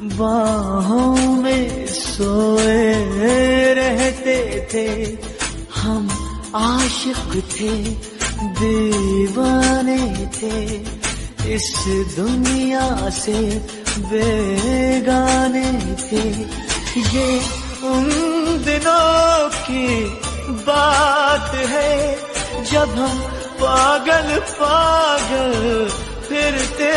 बाहों में सोए रहते थे। हम आशिक थे, दीवाने थे, इस दुनिया से बेगाने थे। ये उन दिनों की बात है जब हम पागल पागल फिरते